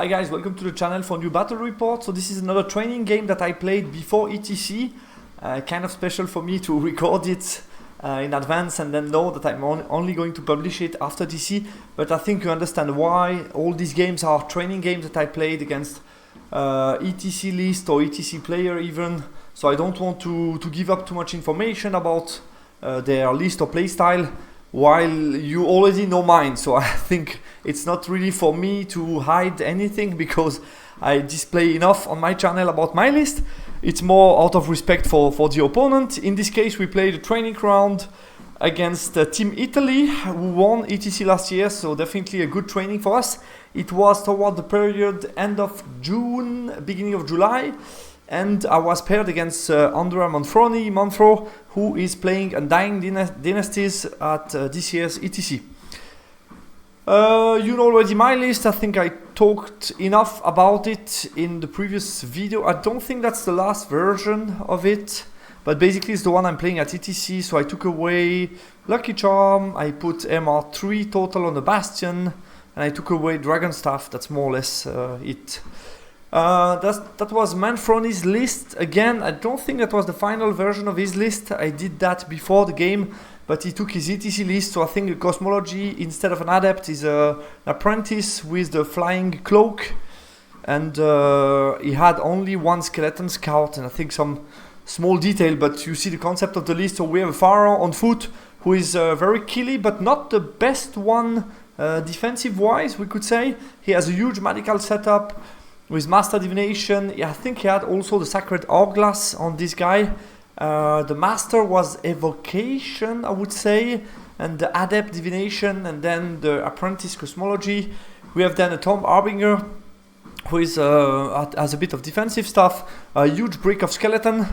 Hi guys, welcome to the channel for new battle report. So this is another training game that I played before ETC. Kind of special for me to record it in advance and then know that I'm only going to publish it after TC. But I think you understand why. All these games are training games that I played against ETC list or ETC player even. So I don't want to give up too much information about their list or playstyle, while you already know mine. So I think it's not really for me to hide anything because I display enough on my channel about my list. It's more out of respect for the opponent. In this case, we played a training round against Team Italy, who won ETC last year, so definitely a good training for us. It was toward the period end of June, beginning of July, and I was paired against Andrea Monfro, who is playing Undying Dynasties at this year's ETC. You know already my list. I think I talked enough about it in the previous video. I don't think that's the last version of it, but basically it's the one I'm playing at ETC. So I took away Lucky Charm, I put MR3 total on the Bastion, and I took away Dragon Staff. That's more or less it. That was Manfroni's list. Again, I don't think that was the final version of his list. I did that before the game, but he took his ETC list, so I think the Cosmology, instead of an Adept, is an Apprentice with the Flying Cloak. And he had only one Skeleton Scout, and I think some small detail, but you see the concept of the list. So we have a Pharaoh on foot, who is very killy, but not the best one defensive-wise, we could say. He has a huge magical setup with Master Divination. I think he had also the Sacred Hourglass on this guy. The Master was Evocation, I would say, and the Adept Divination, and then the Apprentice Cosmology. We have then a Tomb Harbinger, who is has a bit of defensive stuff, a huge brick of Skeleton,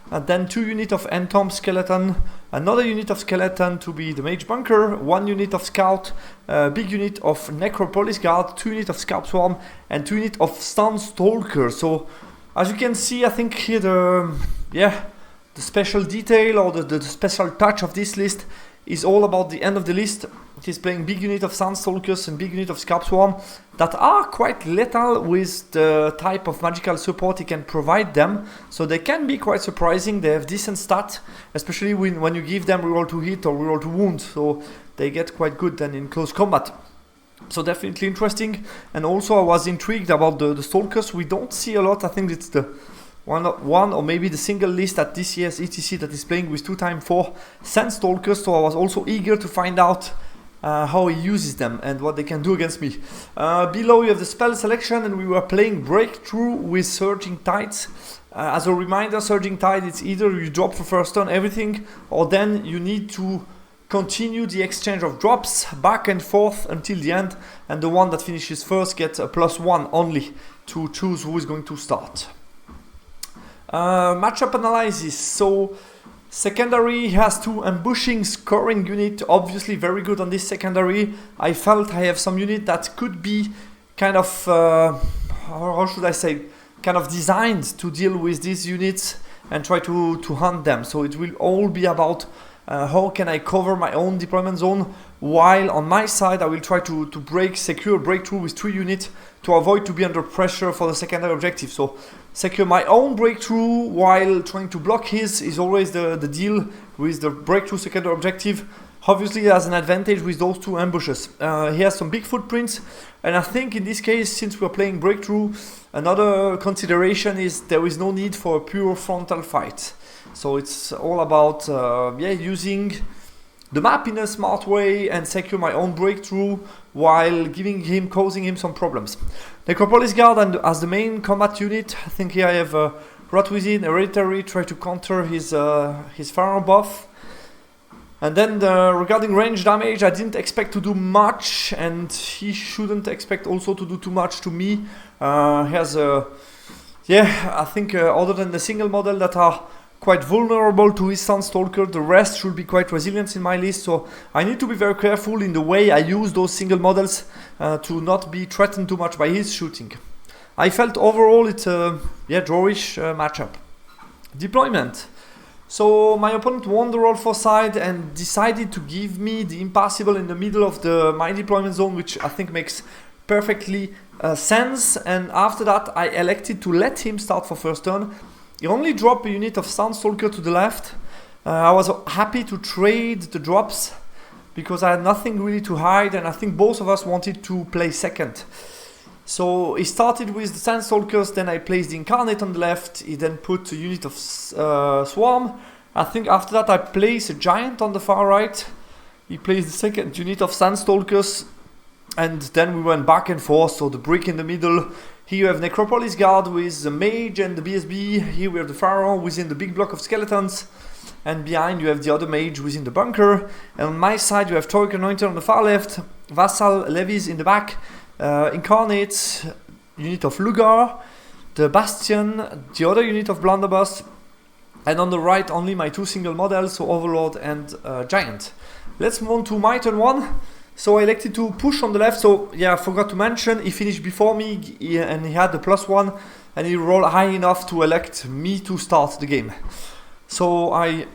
and then 2 units of Entomb Skeleton, another unit of Skeleton to be the Mage Bunker, 1 unit of Scout, a big unit of Necropolis Guard, 2 units of Scalp Swarm, and 2 units of Stun Stalker. So, as you can see, I think here the special detail or the special touch of this list is all about the end of the list. He's playing big unit of Sandstalkers and big unit of Scalp Swarm that are quite lethal with the type of magical support he can provide them. So they can be quite surprising. They have decent stat, especially when you give them reroll to hit or reroll to wound. So they get quite good then in close combat. So definitely interesting. And also I was intrigued about the Stalkers. We don't see a lot. I think it's the one or maybe the single list at this year's ETC that is playing with 2x4 Sandstalkers. So I was also eager to find out how he uses them and what they can do against me. Below you have the spell selection, and we were playing Breakthrough with Surging Tides. As a reminder, Surging Tide, it's either you drop for first turn everything, or then you need to continue the exchange of drops back and forth until the end, and the one that finishes first gets a +1 only to choose who is going to start. Matchup analysis. So secondary has 2 ambushing scoring unit, obviously very good on this secondary. I felt I have some unit that could be kind of, how should I say, kind of designed to deal with these units and try to hunt them. So it will all be about how can I cover my own deployment zone, while on my side I will try to secure breakthrough with 3 units to avoid to be under pressure for the secondary objective. So secure my own breakthrough while trying to block his is always the deal with the breakthrough secondary objective. Obviously he has an advantage with those 2 ambushes. He has some big footprints, and I think in this case, since we're playing breakthrough, another consideration is there is no need for a pure frontal fight. So it's all about using the map in a smart way and secure my own breakthrough while causing him some problems. Necropolis Guard and as the main combat unit, I think here I have Rot Within, Hereditary, try to counter his Pharaoh buff. And then regarding range damage, I didn't expect to do much, and he shouldn't expect also to do too much to me. He has I think other than the single model that are quite vulnerable to his Sandstalker, the rest should be quite resilient in my list. So I need to be very careful in the way I use those single models to not be threatened too much by his shooting. I felt overall it's a drawish matchup. Deployment. So my opponent won the roll for side and decided to give me the impassable in the middle of my deployment zone, which I think makes perfectly sense, and after that I elected to let him start for first turn. He only dropped a unit of Sandstalker to the left. I was happy to trade the drops because I had nothing really to hide, and I think both of us wanted to play second. So he started with the Sandstalkers, then I placed the Incarnate on the left. He then put a unit of Swarm. I think after that I placed a Giant on the far right. He placed the second unit of Sandstalkers, and then we went back and forth. So the brick in the middle. Here you have Necropolis Guard with the Mage and the BSB. Here we have the Pharaoh within the big block of skeletons. And behind you have the other Mage within the bunker. And on my side you have Torque Anointed on the far left. Vassal Levies in the back. Incarnate, unit of Lugar. The Bastion, the other unit of Blunderbuss. And on the right only my two single models, so Overlord and Giant. Let's move on to my turn 1. So I elected to push on the left. So yeah, I forgot to mention, he finished before me and he had the +1, and he rolled high enough to elect me to start the game. So I,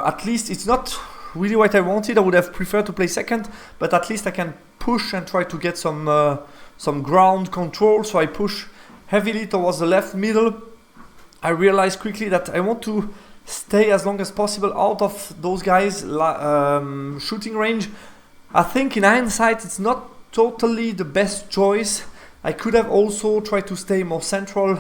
at least it's not really what I wanted. I would have preferred to play second, but at least I can push and try to get some ground control. So I push heavily towards the left middle. I realized quickly that I want to stay as long as possible out of those guys' shooting range. I think in hindsight it's not totally the best choice. I could have also tried to stay more central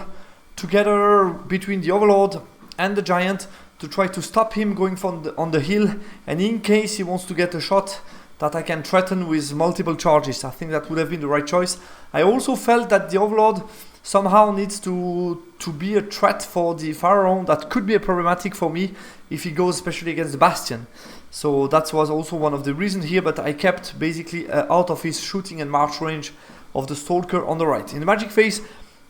together between the Overlord and the Giant to try to stop him going on the hill, and in case he wants to get a shot that I can threaten with multiple charges. I think that would have been the right choice. I also felt that the Overlord somehow needs to be a threat for the Pharaoh. That could be a problematic for me if he goes especially against the Bastion. So that was also one of the reasons here, but I kept basically out of his shooting and march range of the Stalker on the right. In the Magic Phase,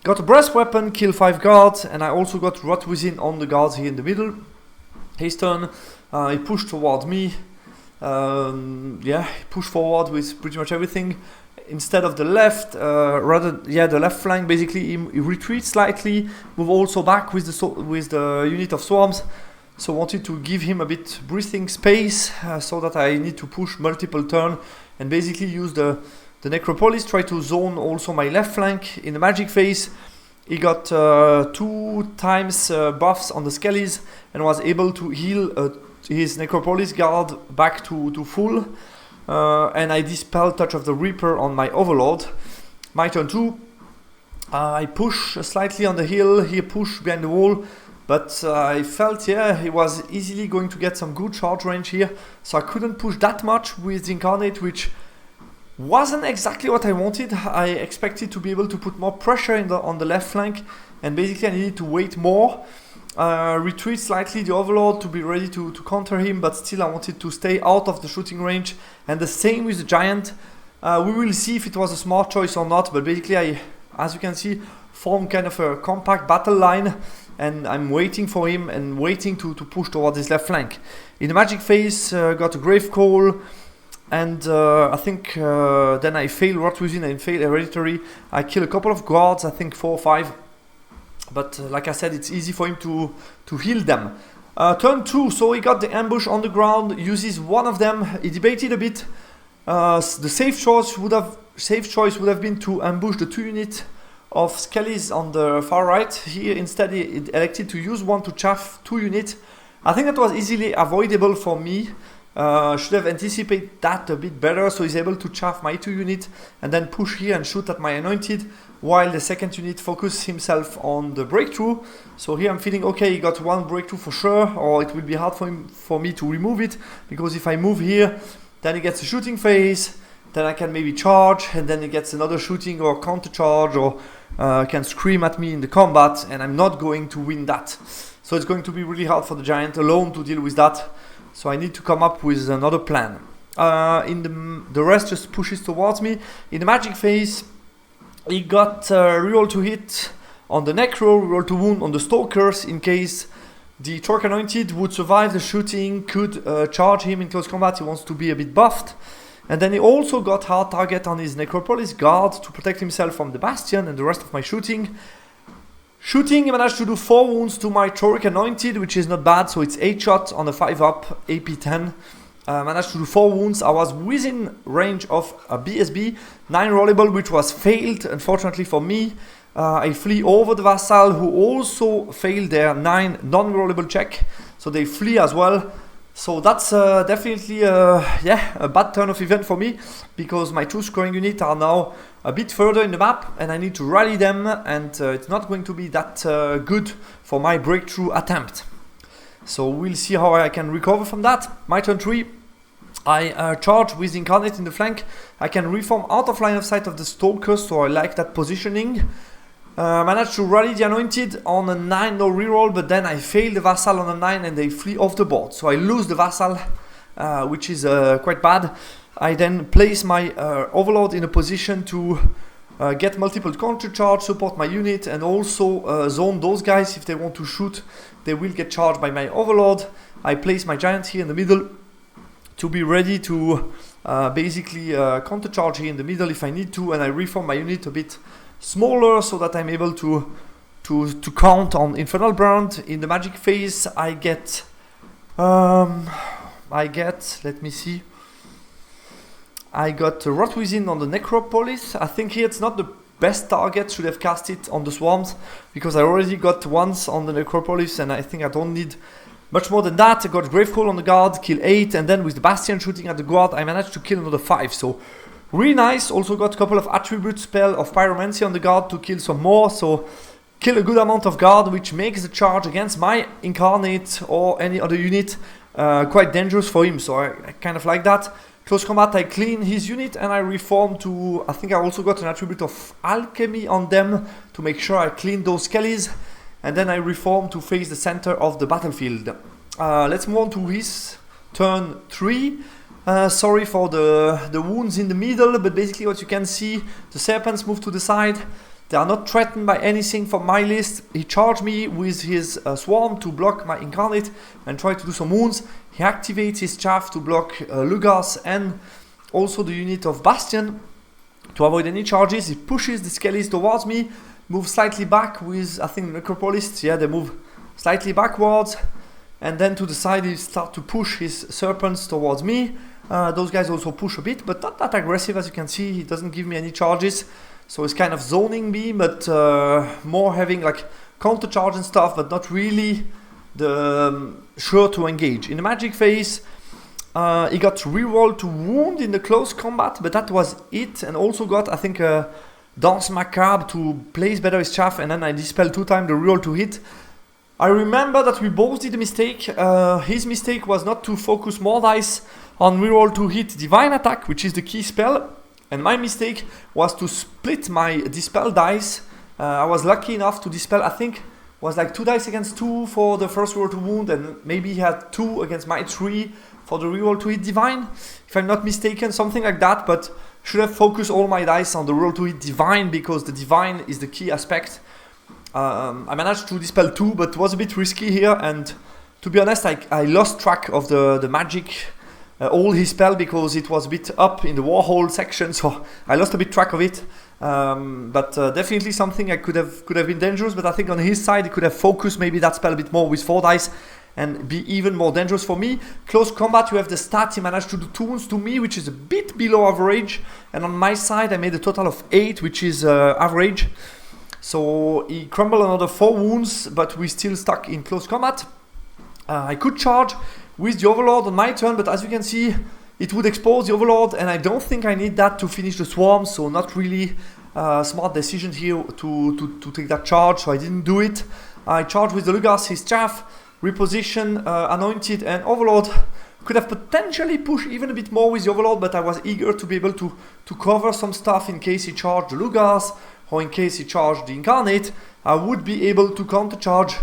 got a Breast Weapon, kill 5 guards, and I also got Rot Within on the guards here in the middle. His turn, he pushed towards me. Yeah, he pushed forward with pretty much everything. Instead of the left, the left flank, basically he retreats slightly, move also back with the unit of Swarms. So wanted to give him a bit breathing space so that I need to push multiple turns and basically use the Necropolis, try to zone also my left flank. In the Magic Phase, he got 2 times buffs on the Skellies and was able to heal his Necropolis guard back to full. And I dispel Touch of the Reaper on my Overlord. My turn 2, I push slightly on the hill, he pushed behind the wall. But I felt, yeah, he was easily going to get some good charge range here. So I couldn't push that much with the Incarnate, which wasn't exactly what I wanted. I expected to be able to put more pressure on the left flank. And basically I needed to wait more. Retreat slightly the Overlord to be ready to counter him. But still I wanted to stay out of the shooting range. And the same with the Giant. We will see if it was a smart choice or not. But basically I, as you can see, formed kind of a compact battle line. And I'm waiting for him and waiting to push towards his left flank. In the Magic Phase, got a Grave Call, and I think then I fail Rot Within and fail Hereditary. I kill a couple of guards, I think 4 or 5. But like I said, it's easy for him to heal them. Turn 2, so he got the ambush on the ground, uses one of them. He debated a bit. The safe choice would have been to ambush the 2 units of Skellies on the far right. Here instead he elected to use one to chaff 2 units. I think that was easily avoidable for me. Should have anticipated that a bit better, so he's able to chaff my 2 units and then push here and shoot at my Anointed, while the second unit focus himself on the breakthrough. So here I'm feeling okay, he got 1 breakthrough for sure, or it will be hard for me to remove it, because if I move here, then he gets a shooting phase, then I can maybe charge, and then he gets another shooting or counter charge, or can scream at me in the combat, and I'm not going to win that. So it's going to be really hard for the Giant alone to deal with that. So I need to come up with another plan. The rest just pushes towards me. In the Magic Phase, he got reroll to hit on the Necro, reroll to wound on the Stalkers in case the Torque Anointed would survive the shooting, could charge him in close combat. He wants to be a bit buffed. And then he also got hard target on his Necropolis guard to protect himself from the Bastion and the rest of my shooting. He managed to do 4 wounds to my Torque Anointed, which is not bad, so it's 8 shots on a 5-up AP10. managed to do 4 wounds. I was within range of a BSB, 9 rollable, which was failed, unfortunately for me. I flee over the vassal, who also failed their 9 non-rollable check, so they flee as well. So that's definitely a bad turn of event for me, because my 2 scoring units are now a bit further in the map and I need to rally them, and it's not going to be that good for my breakthrough attempt. So we'll see how I can recover from that. My turn 3, I charge with Incarnate in the flank. I can reform out of line of sight of the Stalker, so I like that positioning. Managed to rally the Anointed on a 9, no reroll, but then I fail the Vassal on a 9 and they flee off the board. So I lose the Vassal, which is quite bad. I then place my Overlord in a position to get multiple counter charge, support my unit, and also zone those guys. If they want to shoot, they will get charged by my Overlord. I place my Giant here in the middle to be ready to basically counter charge here in the middle if I need to, and I reform my unit a bit smaller so that I'm able to count on Infernal Brand. In the magic phase I get let me see, I got Rot Within on the Necropolis. I think here it's not the best target, should have cast it on the Swarms, because I already got once on the Necropolis and I think I don't need much more than that. I got Gravecall on the guard, kill 8, and then with the Bastion shooting at the guard I managed to kill another 5, so really nice. Also got a couple of attribute spell of Pyromancy on the guard to kill some more, so kill a good amount of guard, which makes the charge against my Incarnate or any other unit quite dangerous for him, so I kind of like that. Close combat, I clean his unit and I reform to, I think I also got an attribute of Alchemy on them to make sure I clean those skellies, and then I reform to face the center of the battlefield. Let's move on to his turn 3. Sorry for the wounds in the middle, but basically what you can see, the Serpents move to the side. They are not threatened by anything from my list. He charged me with his Swarm to block my Incarnate and try to do some wounds. He activates his Chaff to block Lugas and also the unit of Bastion. To avoid any charges, he pushes the Skellies towards me, moves slightly back with, I think, Necropolis. Yeah, they move slightly backwards. And then to the side, he starts to push his Serpents towards me. Those guys also push a bit, but not that aggressive, as you can see. He doesn't give me any charges, so it's kind of zoning me, but more having like counter charge and stuff, but not really the sure to engage. In the magic phase, he got reroll to wound in the close combat, but that was it, and also got, I think, Dance Macabre to place better his Chaff, and then I dispel 2 times the reroll to hit. I remember that we both did a mistake. His mistake was not to focus more dice on reroll to hit Divine Attack, which is the key spell, and my mistake was to split my dispel dice. I was lucky enough to dispel, I think, was like 2 dice against 2 for the first reroll to wound, and maybe he had 2 against my 3 for the reroll to hit Divine, if I'm not mistaken, something like that, but should have focused all my dice on the reroll to hit Divine, because the Divine is the key aspect. I managed to dispel 2, but was a bit risky here, and to be honest, I lost track of the magic, all his spell, because it was a bit up in the Warhall section, so I lost a bit track of it. But definitely something I could have been dangerous, but I think on his side he could have focused maybe that spell a bit more with 4 dice and be even more dangerous for me. Close combat, you have the stat, he managed to do 2 wounds to me, which is a bit below average, and on my side I made a total of 8, which is average. So he crumbled another 4 wounds, but we still stuck in close combat. I could charge with the Overlord on my turn, but as you can see, it would expose the Overlord, and I don't think I need that to finish the Swarm, so not really smart decision here to take that charge, so I didn't do it. I charged with the Lugas, his Chaff, reposition, Anointed and Overlord. Could have potentially pushed even a bit more with the Overlord, but I was eager to be able to cover some stuff in case he charged the Lugas, or in case he charged the Incarnate. I would be able to countercharge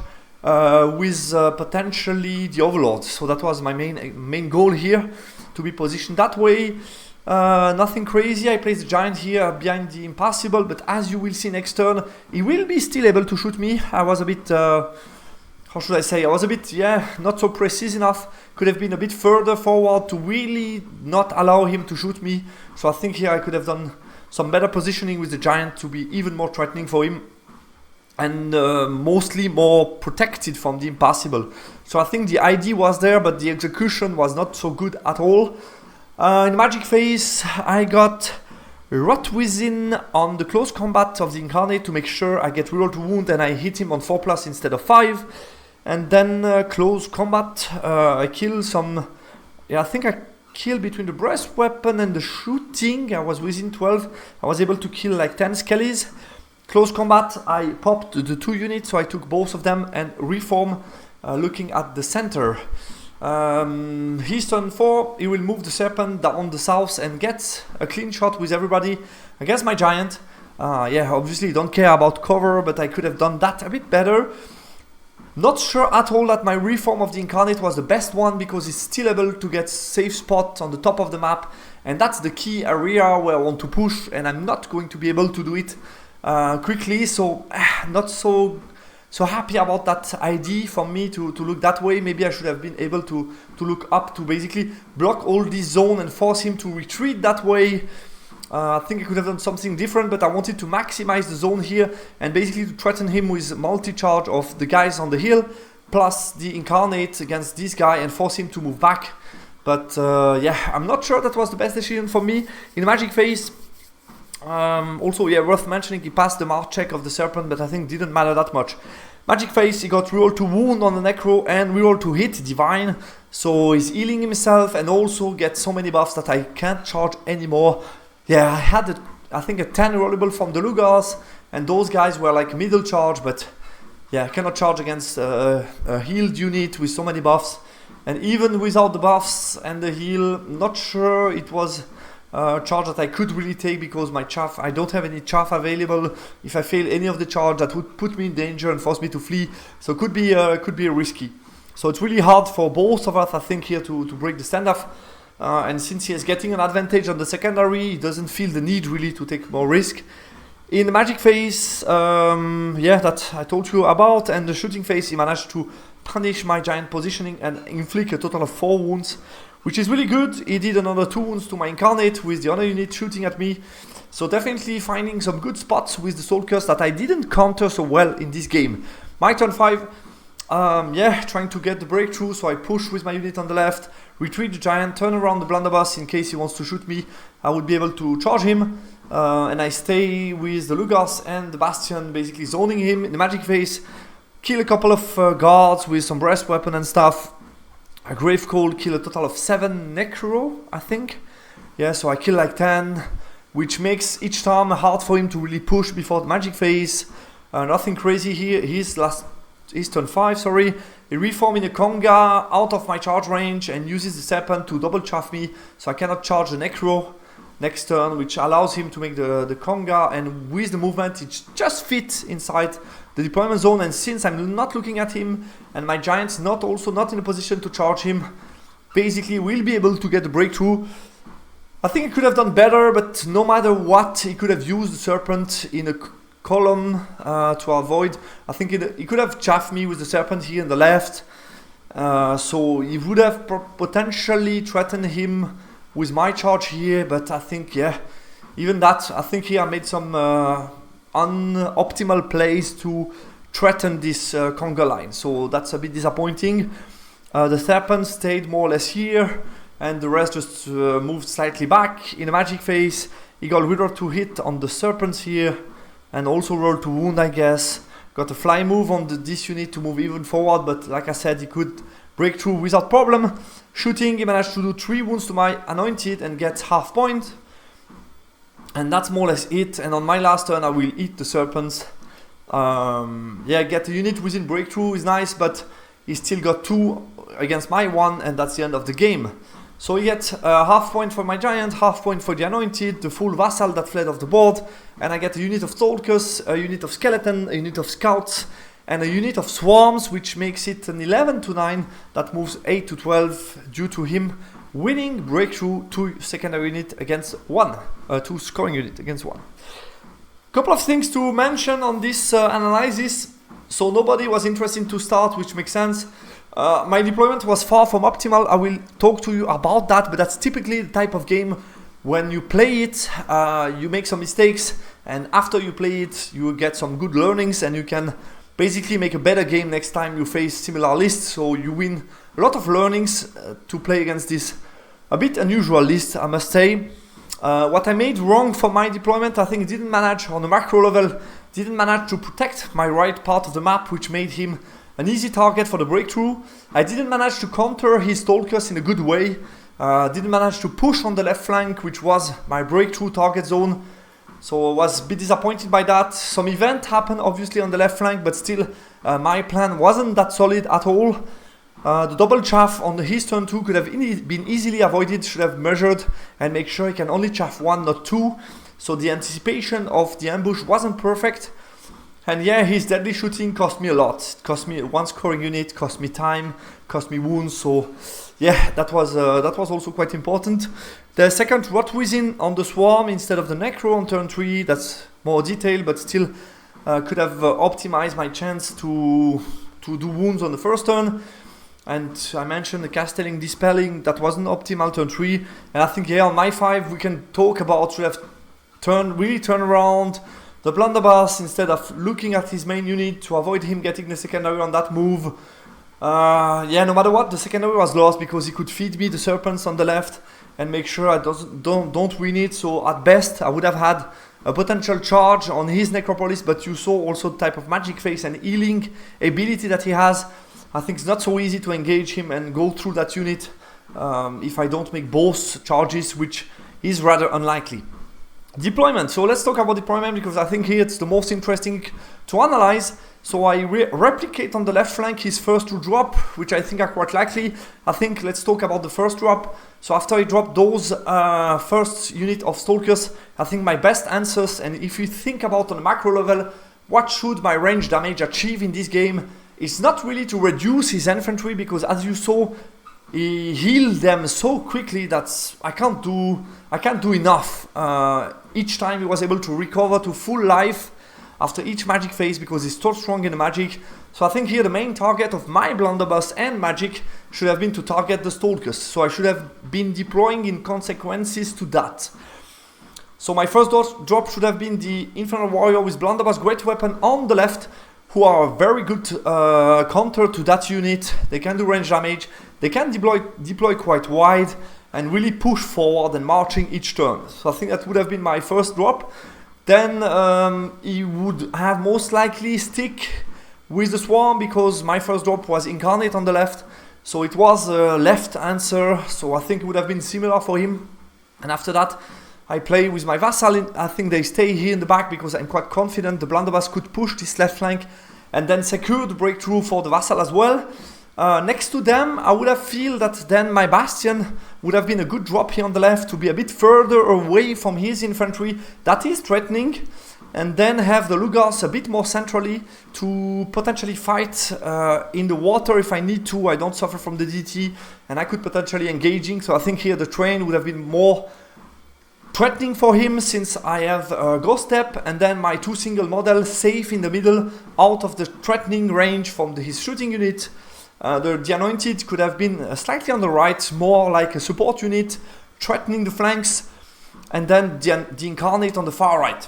with potentially the Overlord. So that was my main goal here, to be positioned that way. Nothing crazy. I placed the Giant here behind the Impassable, but as you will see next turn, he will be still able to shoot me. I was a bit, how should I say, I was a bit, not so precise enough. Could have been a bit further forward to really not allow him to shoot me. So I think here I could have done some better positioning with the Giant to be even more threatening for him. and mostly more protected from the impossible. So I think the idea was there, but the execution was not so good at all. In magic phase, I got Rot Within on the close combat of the Incarnate to make sure I get reroll to wound and I hit him on 4+ instead of 5. And then close combat, I kill some... Yeah, I think I killed between the breast weapon and the shooting. I was within 12. I was able to kill like 10 skellies. Close combat, I popped the 2 units, so I took both of them and reform, looking at the center. His turn 4, he will move the serpent down the south and get a clean shot with everybody against my giant. Yeah, obviously don't care about cover, but I could have done that a bit better. Not sure at all that my reform of the Incarnate was the best one, because it's still able to get safe spot on the top of the map, and that's the key area where I want to push, and I'm not going to be able to do it quickly, so not so happy about that idea for me to look that way. Maybe I should have been able to look up to basically block all this zone and force him to retreat that way. I think I could have done something different, but I wanted to maximize the zone here and basically to threaten him with multi-charge of the guys on the hill plus the Incarnate against this guy and force him to move back. But yeah, I'm not sure that was the best decision for me. In the magic phase, also, yeah, worth mentioning, he passed the mark check of the serpent, but I think didn't matter that much. Magic phase, he got reroll to wound on the necro and reroll to hit divine, so he's healing himself and also gets so many buffs that I can't charge anymore. Yeah, I had I think a 10 rollable from the Lugars, and those guys were like middle charge, but yeah, I cannot charge against a healed unit with so many buffs. And even without the buffs and the heal, not sure it was a charge that I could really take, because my chaff, I don't have any chaff available. If I fail any of the charge, that would put me in danger and force me to flee, so it could be risky. So it's really hard for both of us, I think, here to break the standoff. And since he is getting an advantage on the secondary, he doesn't feel the need really to take more risk. In the magic phase, yeah, that I told you about, and the shooting phase, he managed to punish my giant positioning and inflict a total of 4 wounds, which is really good. He did another 2 wounds to my Incarnate with the other unit shooting at me. So definitely finding some good spots with the Soul Curse that I didn't counter so well in this game. My turn 5, yeah, trying to get the breakthrough, so I push with my unit on the left, retreat the giant, turn around the blunderbuss in case he wants to shoot me. I would be able to charge him, and I stay with the Lugars and the Bastion, basically zoning him in the magic phase. Kill a couple of guards with some breast weapon and stuff. A Grave Cold, kill a total of 7 necro, I think. Yeah, so I kill like 10, which makes each time hard for him to really push before the magic phase. Nothing crazy here. His turn 5, sorry. He reforms in a Conga out of my charge range and uses the Serpent to double chaff me, so I cannot charge the Necro next turn, which allows him to make the Conga, and with the movement it just fits inside the deployment zone. And since I'm not looking at him and my Giant's not in a position to charge him, basically we'll be able to get the breakthrough. I think he could have done better, but no matter what, he could have used the Serpent in a column to avoid. I think he could have chaffed me with the Serpent here on the left, so he would have potentially threatened him with my charge here, but I think, yeah, even that, I think here I made some unoptimal plays to threaten this conga line, so that's a bit disappointing. The Serpent stayed more or less here, and the rest just moved slightly back. In the magic phase, he got rid of 2 hit on the Serpents here, and also rolled to wound, I guess. Got a fly move on this unit to move even forward, but like I said, he could break through without problem. Shooting, he managed to do 3 wounds to my Anointed and get half point. And that's more or less it. And on my last turn, I will eat the Serpents. Yeah, get a unit within breakthrough is nice, but he still got 2 against my 1, and that's the end of the game. So he gets half point for my Giant, half point for the Anointed, the full Vassal that fled off the board, and I get a unit of Stalkers, a unit of Skeleton, a unit of Scouts, and a unit of Swarms, which makes it an 11-9 that moves 8-12 due to him winning breakthrough 2 secondary unit against 1, 2 scoring unit against 1. Couple of things to mention on this analysis. So nobody was interested to start, which makes sense. My deployment was far from optimal. I will talk to you about that, but that's typically the type of game when you play it, you make some mistakes and after you play it, you will get some good learnings, and you can basically make a better game next time you face similar lists. So you win a lot of learnings to play against this a bit unusual list, I must say. What I made wrong for my deployment, I think it didn't manage on the macro level, didn't manage to protect my right part of the map, which made him an easy target for the breakthrough. I didn't manage to counter his Stalkers in a good way. Didn't manage to push on the left flank, which was my breakthrough target zone. So I was a bit disappointed by that. Some event happened obviously on the left flank, but still my plan wasn't that solid at all. The double chaff on his turn 2 could have been easily avoided, should have measured and make sure he can only chaff 1, not 2. So the anticipation of the ambush wasn't perfect. And yeah, his deadly shooting cost me a lot. It cost me 1 scoring unit, cost me time, cost me wounds. So yeah, that was also quite important. The second Rot Within on the Swarm instead of the Necro on turn 3, that's more detailed, but still could have optimized my chance to do wounds on the first turn. And I mentioned the Castelling, Dispelling, that wasn't optimal turn 3. And I think here on my 5 we can talk about should have really turn around the blunderbuss instead of looking at his main unit to avoid him getting the secondary on that move. Yeah, no matter what, the secondary was lost because he could feed me the Serpents on the left and make sure I don't win it. So at best I would have had a potential charge on his Necropolis, but you saw also the type of magic phase and healing ability that he has. I think it's not so easy to engage him and go through that unit if I don't make both charges, which is rather unlikely. Deployment. So let's talk about deployment because I think here it's the most interesting to analyze. So I replicate on the left flank his first 2 drop, which I think are quite likely. I think let's talk about the first drop. So after I drop those first unit of Stalkers, I think my best answers, and if you think about on a macro level, what should my range damage achieve in this game, is not really to reduce his infantry, because as you saw, he healed them so quickly that I can't do enough. Each time he was able to recover to full life after each magic phase because he's so strong in the magic. So I think here the main target of my blunderbuss and magic should have been to target the Stalkers. So I should have been deploying in consequences to that. So my first drop should have been the Infernal Warrior with blunderbuss, great weapon on the left, who are a very good counter to that unit. They can do range damage, they can deploy quite wide and really push forward and marching each turn. So I think that would have been my first drop. Then he would have most likely stick with the Swarm because my first drop was Incarnate on the left. So it was a left answer, so I think it would have been similar for him. And after that I play with my Vassal. I think they stay here in the back because I'm quite confident the blunderbuss could push this left flank and then secure the breakthrough for the Vassal as well. Next to them, I would have feel that then my Bastion would have been a good drop here on the left to be a bit further away from his infantry. That is threatening. And then have the Lugars a bit more centrally to potentially fight in the water if I need to. I don't suffer from the DT and I could potentially engaging. So I think here the train would have been more threatening for him since I have Ghost Step and then my 2 single model safe in the middle out of the threatening range from his shooting unit. The Anointed could have been slightly on the right, more like a support unit, threatening the flanks, and then the Incarnate on the far right,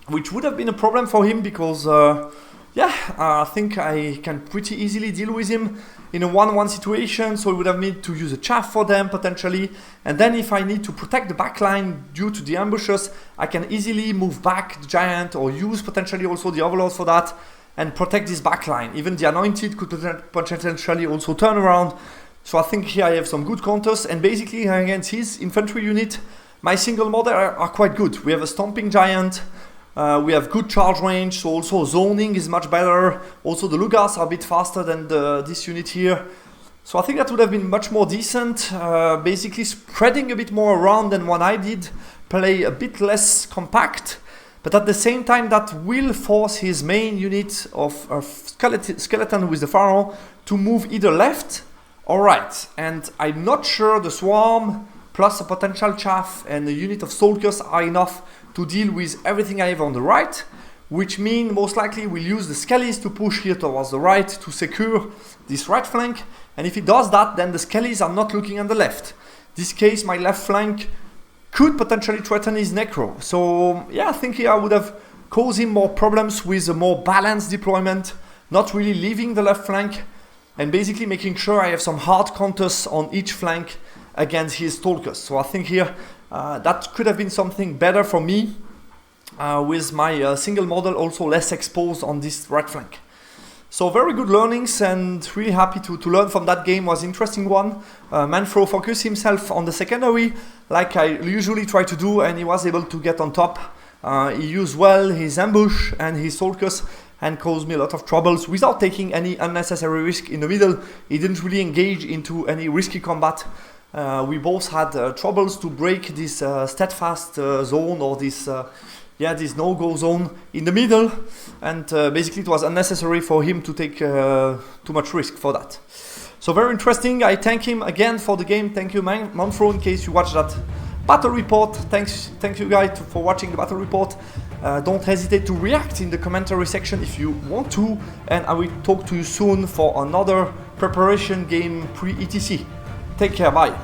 which would have been a problem for him because, I think I can pretty easily deal with him in a 1-1 situation, so I would have need to use a chaff for them potentially, and then if I need to protect the backline due to the ambushes, I can easily move back the Giant or use potentially also the Overlord for that, and protect this backline. Even the Anointed could potentially also turn around. So I think here I have some good counters, and basically against his infantry unit, my single model are quite good. We have a Stomping Giant, we have good charge range, so also zoning is much better. Also the Lugars are a bit faster than this unit here. So I think that would have been much more decent, basically spreading a bit more around than when I did, play a bit less compact. But at the same time, that will force his main unit of skeleton with the Pharaoh to move either left or right. And I'm not sure the Swarm plus a potential chaff and a unit of Stalkers are enough to deal with everything I have on the right, which means most likely we'll use the Skellies to push here towards the right to secure this right flank. And if it does that, then the Skellies are not looking on the left. In this case, my left flank could potentially threaten his Necro. So yeah, I think here I would have caused him more problems with a more balanced deployment, not really leaving the left flank, and basically making sure I have some hard counters on each flank against his Stalkers. So I think here that could have been something better for me, with my single model also less exposed on this right flank. So very good learnings, and really happy to learn from that game. Was an interesting one. Manfro focused himself on the secondary like I usually try to do, and he was able to get on top. He used well his ambush and his Stalkers and caused me a lot of troubles without taking any unnecessary risk in the middle. He didn't really engage into any risky combat. We both had troubles to break this steadfast zone, or this this no-go zone in the middle, and basically it was unnecessary for him to take too much risk for that. So very interesting. I thank him again for the game. Thank you, Manfro, in case you watched that battle report. Thank you guys for watching the battle report. Don't hesitate to react in the commentary section if you want to, and I will talk to you soon for another preparation game pre-ETC. Take care, bye.